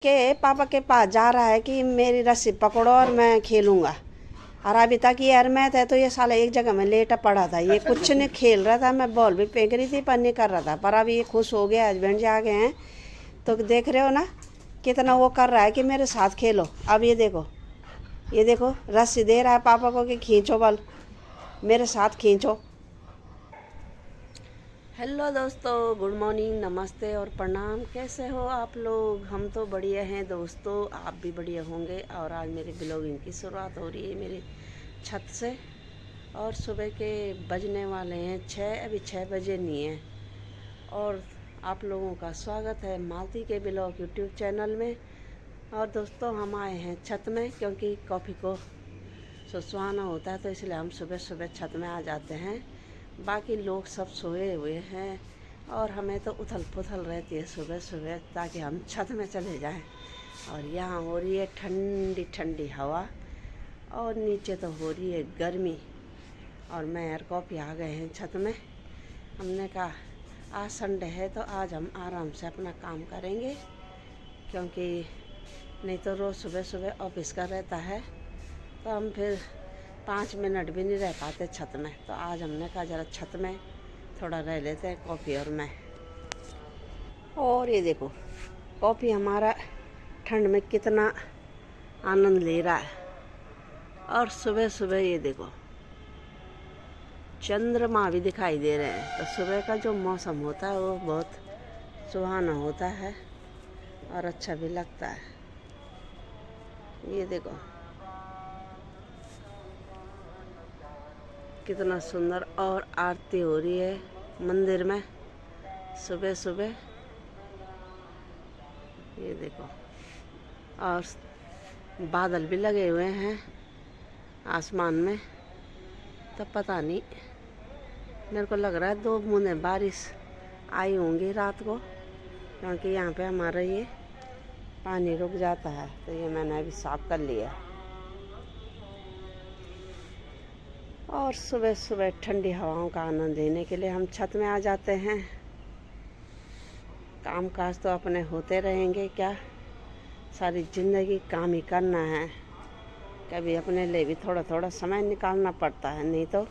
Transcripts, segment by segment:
के पापा के पास जा रहा है कि मेरी रस्सी पकड़ो और मैं खेलूंगा। और अभी तक ये अरमैत है तो ये साला एक जगह में लेटा पड़ा था, ये कुछ नहीं खेल रहा था। मैं बॉल भी फेंक रही थी पर नहीं कर रहा था, पर अभी ये खुश हो गया, हस्बैंड जी आ गए हैं तो देख रहे हो ना कितना वो कर रहा है कि मेरे साथ खेलो। अब ये देखो रस्सी दे रहा है पापा को कि खींचो बल, मेरे साथ खींचो। हेलो दोस्तों, गुड मॉर्निंग, नमस्ते और प्रणाम। कैसे हो आप लोग? हम तो बढ़िया हैं दोस्तों, आप भी बढ़िया होंगे। और आज मेरी ब्लॉगिंग की शुरुआत हो रही है मेरी छत से। और सुबह के बजने वाले हैं 6, अभी 6 बजे नहीं है। और आप लोगों का स्वागत है मालती के ब्लॉग यूट्यूब चैनल में। और दोस्तों हम आए हैं छत में क्योंकि कॉफ़ी को सुहाना होता है तो इसलिए हम सुबह सुबह छत में आ जाते हैं। बाकी लोग सब सोए हुए हैं और हमें तो उथल पुथल रहती है सुबह सुबह ताकि हम छत में चले जाएं। और यहाँ हो रही है ठंडी ठंडी हवा और नीचे तो हो रही है गर्मी। और मैं और कॉफ़ी आ गए हैं छत में। हमने कहा आज संडे है तो आज हम आराम से अपना काम करेंगे, क्योंकि नहीं तो रोज़ सुबह सुबह ऑफिस का रहता है तो हम फिर 5 मिनट भी नहीं रह पाते छत में। तो आज हमने कहा ज़रा छत में थोड़ा रह लेते हैं कॉफ़ी और मैं। और ये देखो कॉफ़ी हमारा ठंड में कितना आनंद ले रहा है। और सुबह सुबह ये देखो चंद्रमा भी दिखाई दे रहे हैं। तो सुबह का जो मौसम होता है वो बहुत सुहाना होता है और अच्छा भी लगता है। ये देखो कितना सुंदर। और आरती हो रही है मंदिर में सुबह सुबह, ये देखो। और बादल भी लगे हुए हैं आसमान में, तो पता नहीं, मेरे को लग रहा है 2 बूंदें बारिश आई होंगी रात को, क्योंकि यहाँ पे हमारा ये पानी रुक जाता है तो ये मैंने अभी साफ कर लिया। और सुबह सुबह ठंडी हवाओं का आनंद लेने के लिए हम छत में आ जाते हैं। काम काज तो अपने होते रहेंगे, क्या सारी ज़िंदगी काम ही करना है। कभी अपने लिए भी थोड़ा थोड़ा समय निकालना पड़ता है, नहीं तो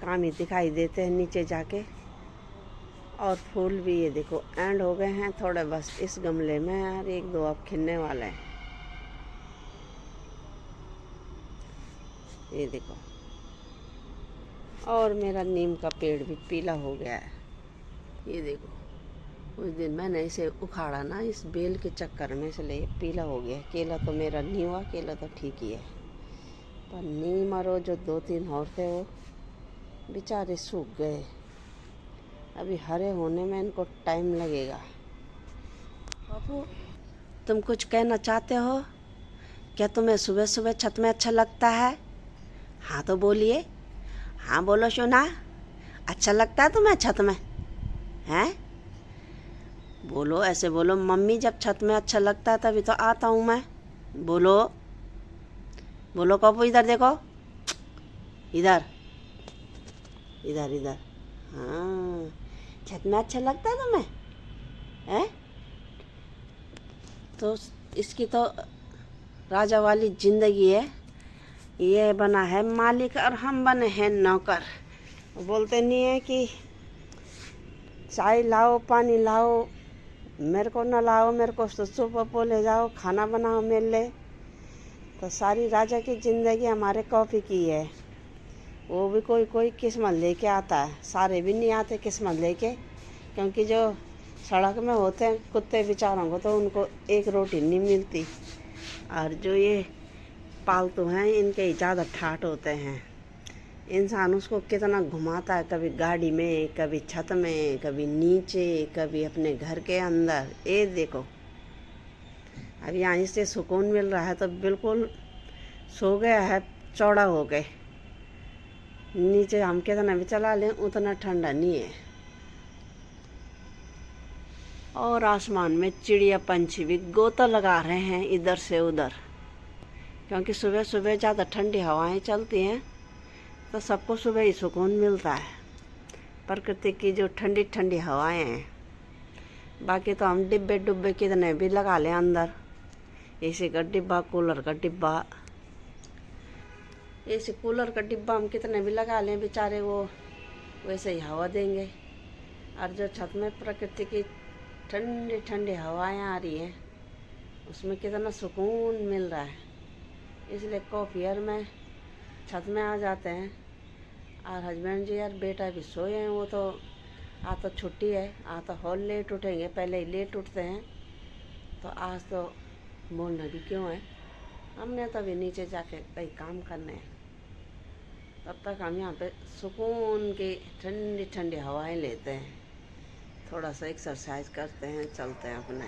काम ही दिखाई देते हैं नीचे जाके। और फूल भी ये देखो एंड हो गए हैं थोड़े, बस इस गमले में और 1-2 अब खिलने वाले हैं। ये देखो। और मेरा नीम का पेड़ भी पीला हो गया है। ये देखो उस दिन मैंने इसे उखाड़ा ना इस बेल के चक्कर में, इसलिए पीला हो गया। केला तो मेरा नहीं हुआ, केला तो ठीक ही है, पर नीम और जो 2-3 और थे वो बेचारे सूख गए। अभी हरे होने में इनको टाइम लगेगा। बाबू तुम कुछ कहना चाहते हो क्या? तुम्हें सुबह सुबह छत में अच्छा लगता है? हाँ तो बोलिए, हाँ बोलो सोना, अच्छा लगता है तुम्हें छत में? हैं? बोलो, ऐसे बोलो, मम्मी जब छत में अच्छा लगता है तभी तो आता हूँ मैं। बोलो बोलो कपू, इधर देखो, इधर इधर इधर। हाँ, छत में अच्छा लगता है तुम्हें? हैं? तो इसकी तो राजा वाली ज़िंदगी है। ये बना है मालिक और हम बने हैं नौकर। बोलते नहीं है कि चाय लाओ पानी लाओ, मेरे को न लाओ, मेरे को सुपो ले जाओ, खाना बनाओ मेरे लिए। तो सारी राजा की ज़िंदगी हमारे कॉफ़ी की है। वो भी कोई कोई किस्मत लेके आता है, सारे भी नहीं आते किस्मत लेके, क्योंकि जो सड़क में होते हैं कुत्ते बेचारों को तो उनको एक रोटी नहीं मिलती। और जो ये पालतू हैं इनके ही ज़्यादा ठाठ होते हैं। इंसान उसको कितना घुमाता है, कभी गाड़ी में, कभी छत में, कभी नीचे, कभी अपने घर के अंदर। ये देखो अब यहाँ इससे सुकून मिल रहा है तो बिल्कुल सो गया है चौड़ा हो गए। नीचे हम कितना भी चला लें उतना ठंडा नहीं है। और आसमान में चिड़िया पंछी भी गोता लगा रहे हैं इधर से उधर, क्योंकि सुबह सुबह ज़्यादा ठंडी हवाएं चलती हैं तो सबको सुबह ही सुकून मिलता है। प्रकृति की जो ठंडी ठंडी हवाएं हैं बाकी तो हम डिब्बे डुब्बे कितने भी लगा लें अंदर, एसी का डिब्बा, कूलर का डिब्बा, एसी कूलर का डिब्बा हम कितने भी लगा लें, बेचारे वो वैसे ही हवा देंगे। और जो छत में प्रकृति की ठंडी ठंडी हवाएं आ रही हैं, उसमें कितना सुकून मिल रहा है। इसलिए दोपहर में छत में आ जाते हैं। और हस्बैंड जी यार बेटा भी सोए हैं, वो तो आज तो छुट्टी है, आज तो हॉल लेट उठेंगे, पहले ही लेट उठते हैं, तो आज तो बोलना भी क्यों है। हमने तो अभी नीचे जाके कई काम करने हैं, तब तक हम यहाँ पे सुकून की ठंडी ठंडी हवाएं लेते हैं, थोड़ा सा एक्सरसाइज करते हैं, चलते हैं, अपने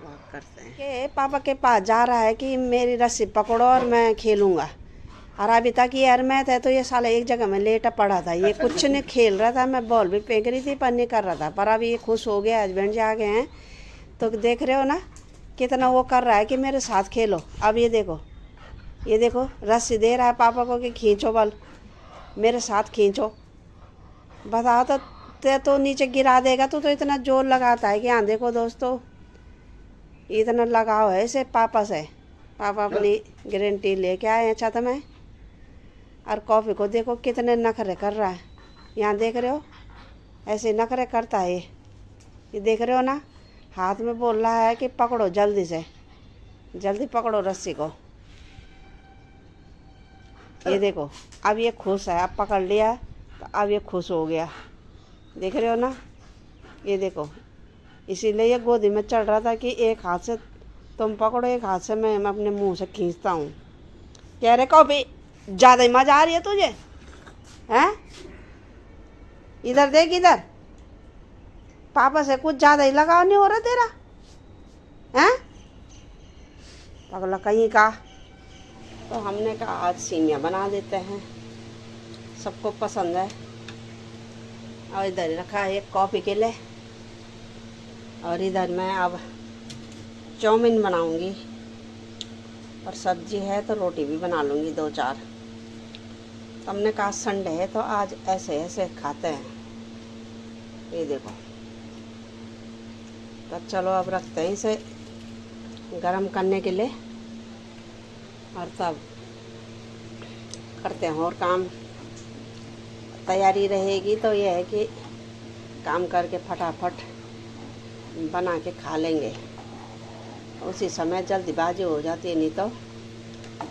वॉक करते हैं। के पापा के पास जा रहा है कि मेरी रस्सी पकड़ो और मैं खेलूँगा। और अभी तक ये अरमैत है तो ये साला एक जगह में लेटा पड़ा था, ये कुछ नहीं खेल रहा था, मैं बॉल भी फेंक रही थी पर नहीं कर रहा था। पर अभी ये खुश हो गया, हस्बैंड जी आ गए हैं तो देख रहे हो ना कितना वो कर रहा है कि मेरे साथ खेलो। अब ये देखो रस्सी दे रहा है पापा को कि खींचो बल, मेरे साथ खींचो। बता तो नीचे गिरा देगा। तो इतना जोर लगाता है कि हाँ देखो दोस्तों, इतना लगाव है इसे पापा से। पापा अपनी गारंटी लेके आए हैं छत में। और कॉफ़ी को देखो कितने नखरे कर रहा है, यहाँ देख रहे हो, ऐसे नखरे करता है ये देख रहे हो ना। हाथ में बोल रहा है कि पकड़ो जल्दी से, जल्दी पकड़ो रस्सी को। ये देखो अब ये खुश है, अब पकड़ लिया तो अब ये खुश हो गया, देख रहे हो ना। ये देखो इसीलिए ये गोदी में चढ़ रहा था कि एक हाथ से तुम पकड़ो, एक हाथ से मैं अपने मुंह से खींचता हूँ। कह रहे कॉफी ज़्यादा ही मजा आ रही है तुझे, हैं? इधर देख, इधर पापा से कुछ ज़्यादा ही लगाव नहीं हो रहा तेरा, हैं? पगला कहीं का। तो हमने कहा आज सीमिया बना देते हैं, सबको पसंद है। और इधर रखा है एक कॉफ़ी के लिए, और इधर मैं अब चाउमीन बनाऊंगी, और सब्जी है तो रोटी भी बना लूँगी 2-4। तो हमने कहा संडे है तो आज ऐसे ऐसे खाते हैं। ये देखो, तो चलो अब रखते हैं इसे गरम करने के लिए, और तब करते हैं और काम। तैयारी रहेगी तो ये है कि काम करके फटाफट बना के खा लेंगे, उसी समय जल्दीबाजी हो जाती है, नहीं तो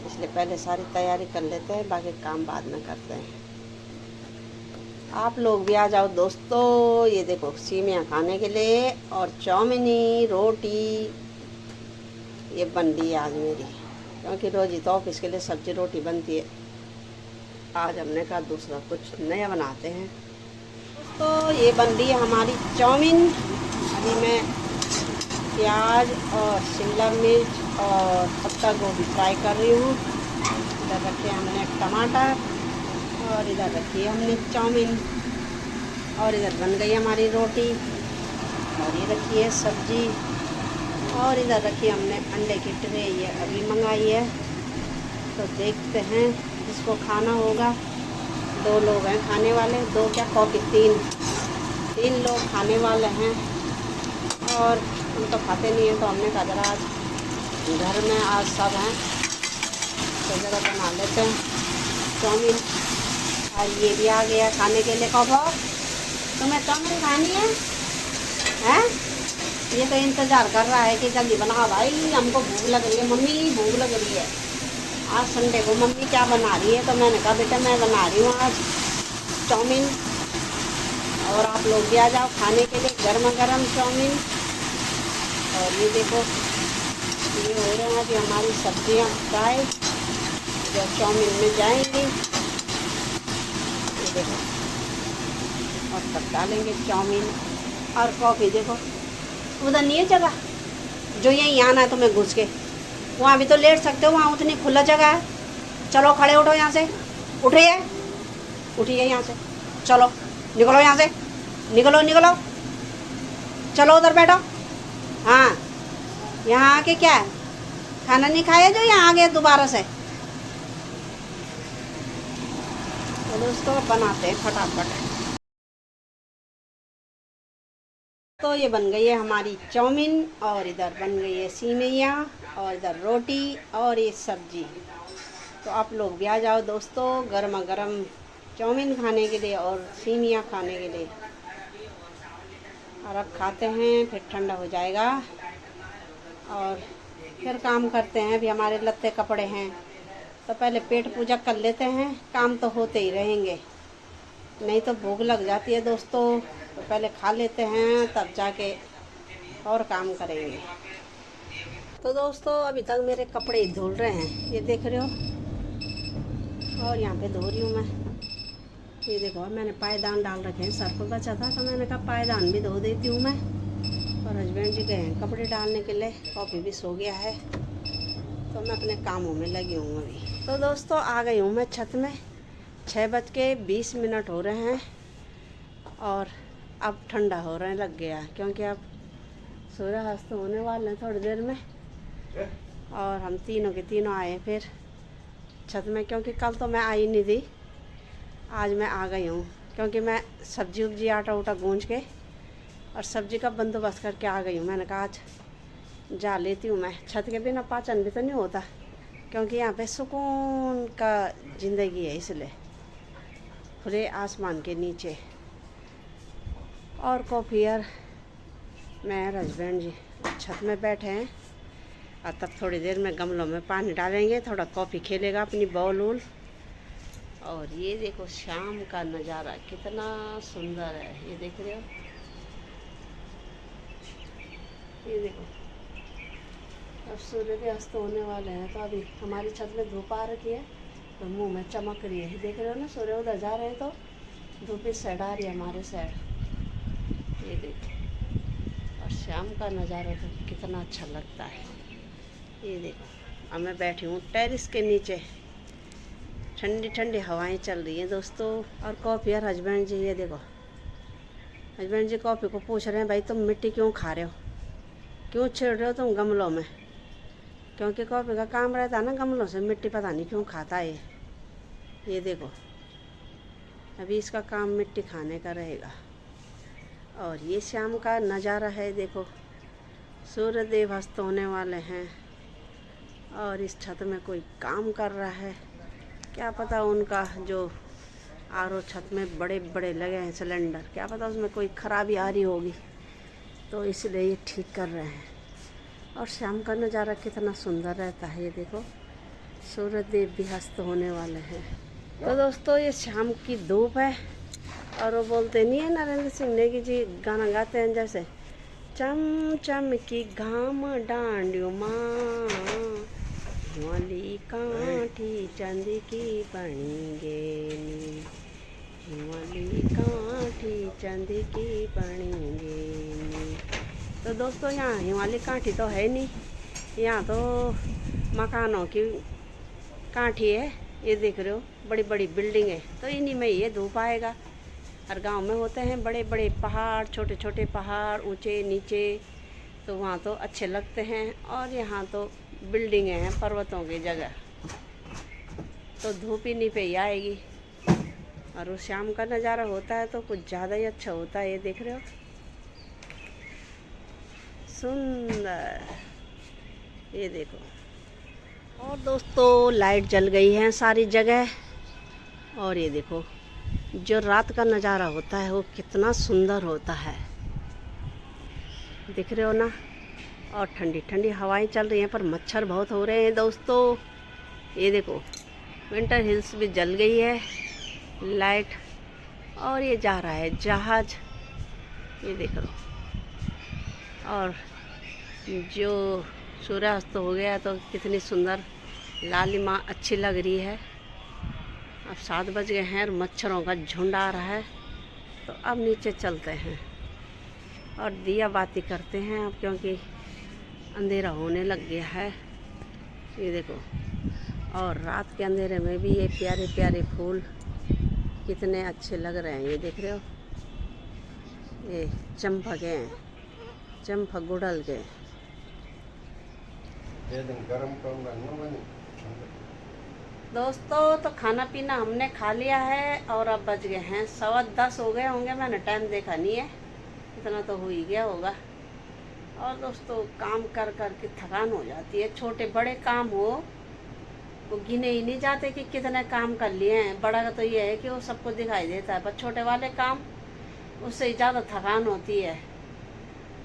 इसलिए पहले सारी तैयारी कर लेते हैं, बाकी काम बाद में करते हैं। आप लोग भी आ जाओ दोस्तों। ये देखो सीमिया खाने के लिए और चाउमीनी रोटी ये बन रही है आज मेरी, क्योंकि रोज ही तो ऑफिस के लिए सब्जी रोटी बनती है। आज हमने कहा दूसरा कुछ नया बनाते हैं। तो ये बन रही है हमारी चाउमीन। अभी मैं प्याज और शिमला मिर्च और पत्ता गोभी फ्राई कर रही हूँ। इधर रखे हमने टमाटर और इधर रखी है हमने चाउमीन, और इधर बन गई हमारी रोटी, और ये रखी है सब्जी, और इधर रखी हमने अंडे की ट्रे, ये अभी मंगाई है। तो देखते हैं जिसको खाना होगा। 2 लोग हैं खाने वाले, 2 क्या कॉफ़ी 3 लोग खाने वाले हैं, और हम तो खाते नहीं हैं। तो हमने कहा जरा आज घर में आज सब हैं तो ज़रा बना लेते हैं चाउमीन। और ये भी आ गया खाने के लिए। कहो तुम्हें चाउमीन खानी है, हैं? ये तो इंतज़ार कर रहा है कि जल्दी बनाओ भाई, हमको भूख लग रही है, मम्मी भूख लग रही है। आज संडे को मम्मी क्या बना रही है, तो मैंने कहा बेटा मैं बना रही हूँ आज चाउमीन, और आप लोग भी आ जाओ खाने के लिए गर्मा गर्म चाउमीन। और ये देखो ये हो रहे हैं कि हमारी सब्जियां फ्राई जो चाउमीन में जाएंगी। ये देखो, और तब डालेंगे चाउमीन और कॉफ़ी। देखो उधर नहीं है जगह, जो यहीं आना है तुम्हें घुस के, वहाँ भी तो लेट सकते हो, वहाँ उतनी खुला जगह है। चलो खड़े उठो यहाँ से, उठिए यहाँ से, चलो निकलो यहाँ से, निकलो चलो उधर बैठो। हाँ यहाँ आके क्या है, खाना नहीं खाया जो यहाँ आ गया दोबारा से। तो दोस्तों बनाते हैं फटाफट। तो ये बन गई है हमारी चाउमीन और इधर बन गई है सेवइयाँ और इधर रोटी और ये सब्जी। तो आप लोग भी आ जाओ दोस्तों, गर्मा गर्म चाउमीन खाने के लिए और सेवइयाँ खाने के लिए। और अब खाते हैं, फिर ठंडा हो जाएगा और फिर काम करते हैं। अभी हमारे लत्ते कपड़े हैं तो पहले पेट पूजा कर लेते हैं, काम तो होते ही रहेंगे, नहीं तो भूख लग जाती है दोस्तों। तो पहले खा लेते हैं तब जाके और काम करेंगे। तो दोस्तों अभी तक मेरे कपड़े धुल रहे हैं, ये देख रहे हो, और यहाँ पे धो रही हूँ मैं। ये देखो मैंने पायदान डाल रखे हैं, सर पर बचा था तो मैंने कहा पायदान भी धो देती हूँ मैं। और हस्बैंड जी गए हैं कपड़े डालने के लिए, कॉफ़ी भी सो गया है, तो मैं अपने कामों में लगी हूँ अभी। तो दोस्तों आ गई हूँ मैं छत में, 6:20 हो रहे हैं और अब ठंडा हो रहे लग गया, क्योंकि अब सूर्यास्त होने वाले हैं थोड़ी देर में। और हम तीनों के तीनों आए फिर छत में, क्योंकि कल तो मैं आई नहीं थी, आज मैं आ गई हूँ, क्योंकि मैं सब्जी उब्जी आटा उटा गूंज के और सब्जी का बंदोबस्त करके आ गई हूँ। मैंने कहा आज जा लेती हूँ मैं, छत के बिना पाचन भी तो नहीं होता, क्योंकि यहाँ पे सुकून का ज़िंदगी है, इसलिए खुले आसमान के नीचे। और कॉफ़ी यार मैं हस्बैंड जी छत में बैठे हैं और तब थोड़ी देर में गमलों में पानी डालेंगे, थोड़ा कॉफ़ी खेलेगा अपनी बॉल वूल। और ये देखो शाम का नज़ारा कितना सुंदर है, ये देख रहे हो, ये देखो अब सूर्य भी अस्त होने वाले हैं। तो अभी हमारी छत में धूप आ रखी है तो मुंह में चमक रही है, देख रहे हो ना, सूर्य उधर जा रहे हैं तो धूप इस साइड आ रही है हमारे साइड, ये देखो। और शाम का नज़ारा तो कितना अच्छा लगता है, ये देखो। अब मैं बैठी हूँ टेरिस के नीचे, ठंडी ठंडी हवाएं चल रही हैं दोस्तों। और कॉफ़ी यार हस्बैंड जी, ये देखो हस्बैंड जी कॉफ़ी को पूछ रहे हैं, भाई तुम मिट्टी क्यों खा रहे हो, क्यों छेड़ रहे हो तुम गमलों में, क्योंकि कॉफ़ी का काम रहता है ना गमलों से मिट्टी पता नहीं क्यों खाता है ये देखो। अभी इसका काम मिट्टी खाने का रहेगा। और ये शाम का नज़ारा है, देखो सूर्य देव अस्त होने वाले हैं और इस छत में कोई काम कर रहा है, क्या पता उनका जो आरओ छत में बड़े बड़े लगे हैं सिलेंडर, क्या पता उसमें कोई खराबी आ रही होगी, तो इसलिए ये ठीक कर रहे हैं। और शाम का नज़ारा कितना सुंदर रहता है, ये देखो सूर्य देव भी अस्त होने वाले हैं। तो दोस्तों ये शाम की धूप है, और वो बोलते नहीं है नरेंद्र सिंह नेगी जी गाना गाते हैं जैसे, चम चम की घाम डांडियो माँ, हिमाली काठी चंद की बनी गे, हिमाली काठी चंद की बनी गे। तो दोस्तों यहाँ हिमाली काठी तो है नहीं, यहाँ तो मकानों की काठी है, ये देख रहे हो बड़ी बड़ी बिल्डिंग है, तो इन्हीं में ये धूप आएगा। हर गांव में होते हैं बड़े बड़े पहाड़, छोटे छोटे पहाड़ ऊंचे नीचे, तो वहाँ तो अच्छे लगते हैं। और यहाँ तो बिल्डिंगें हैं पर्वतों की जगह, तो धूप ही नहीं पे ही आएगी। और उस शाम का नज़ारा होता है तो कुछ ज़्यादा ही अच्छा होता है, ये देख रहे हो सुंदर, ये देखो। और दोस्तों लाइट जल गई है सारी जगह, और ये देखो जो रात का नज़ारा होता है वो कितना सुंदर होता है, दिख रहे हो ना। और ठंडी ठंडी हवाएं चल रही हैं, पर मच्छर बहुत हो रहे हैं दोस्तों। ये देखो विंटर हिल्स भी जल गई है लाइट, और ये जा रहा है जहाज, ये देख लो। और जो सूर्यास्त हो गया तो कितनी सुंदर लालिमा अच्छी लग रही है। अब 7 बज गए हैं और मच्छरों का झुंड आ रहा है, तो अब नीचे चलते हैं और दिया बाती करते हैं अब, क्योंकि अंधेरा होने लग गया है, ये देखो। और रात के अंधेरे में भी ये प्यारे प्यारे फूल कितने अच्छे लग रहे हैं, ये देख रहे हो, ये चंपा के हैं, चंपा गुड़ल के। दोस्तों तो खाना पीना हमने खा लिया है और अब बज गए हैं 10:15 हो गए होंगे, मैंने टाइम देखा नहीं है, इतना तो हो ही गया होगा। और दोस्तों काम कर कर के थकान हो जाती है। छोटे बड़े काम हो वो गिने ही नहीं जाते कि कितने काम कर लिए हैं। बड़ा का तो ये है कि वो सबको दिखाई देता है, पर छोटे वाले काम उससे ही ज़्यादा थकान होती है।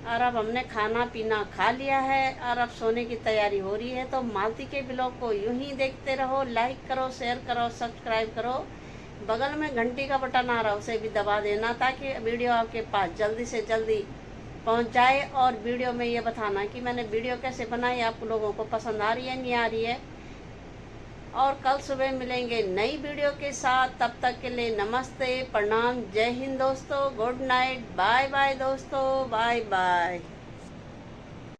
और अब हमने खाना पीना खा लिया है और अब सोने की तैयारी हो रही है। तो मालती के ब्लॉग को यूं ही देखते रहो, लाइक करो, शेयर करो, सब्सक्राइब करो। बगल में घंटी का बटन आ रहा है उसे भी दबा देना, ताकि वीडियो आपके पास जल्दी से जल्दी पहुंच जाए। और वीडियो में ये बताना कि मैंने वीडियो कैसे बनाई, आप लोगों को पसंद आ रही है नहीं आ रही है। और कल सुबह मिलेंगे नई वीडियो के साथ। तब तक के लिए नमस्ते, प्रणाम, जय हिंद दोस्तों, गुड नाइट, बाय बाय दोस्तों, बाय बाय।